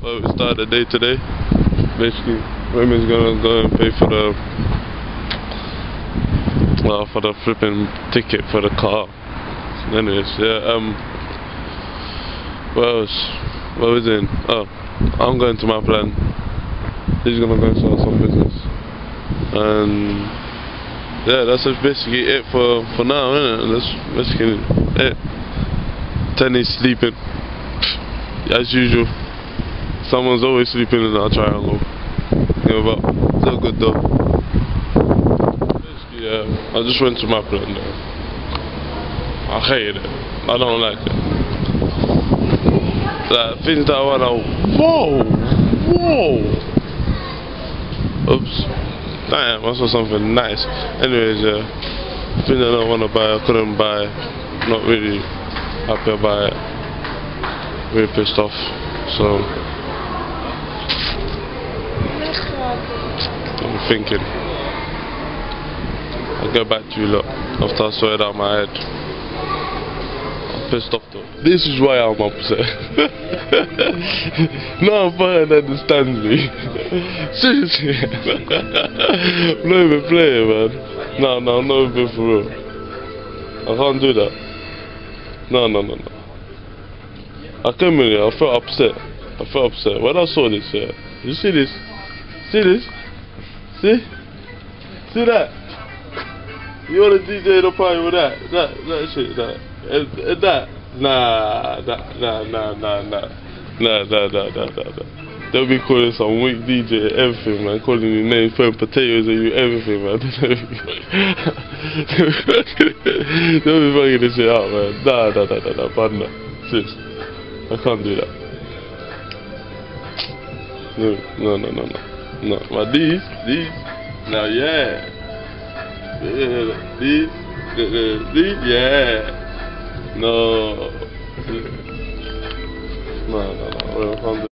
Well, we started the day today. Basically, women's gonna go and pay for the flipping ticket for the car. Anyways, yeah. What else? What was in? Oh, I'm going to my plan. He's gonna go and start some business, and yeah, that's just basically it for now, isn't it? That's basically it. Tenny's sleeping as usual. Someone's always sleeping in our triangle. Yeah, but it's all good though. Basically, yeah, I just went to my plan though. I hate it. I don't like it. Like, things that I wanna. Whoa! Oops. Damn, I saw something nice. Anyways, yeah. Things that I don't wanna buy, I couldn't buy. Not really happy about it. Really pissed off. So I'm thinking I'll get back to you lot after I sort it out my head. I'm pissed off though. This is why I'm upset. No one understands me. Seriously. I'm not even playing, man. No, I'm not even for real. I can't do that. No. I came in here, I felt upset. When I saw this here, you see this? See this? See that? You wanna DJ the party with that shit, that. Nah. They'll be calling some weak DJ everything, man. Calling you names, putting potatoes at you, everything, man. They'll be fucking this shit out, man. Nah, partner. Sis, I can't do that. No. But these, now yeah. These, yeah. No.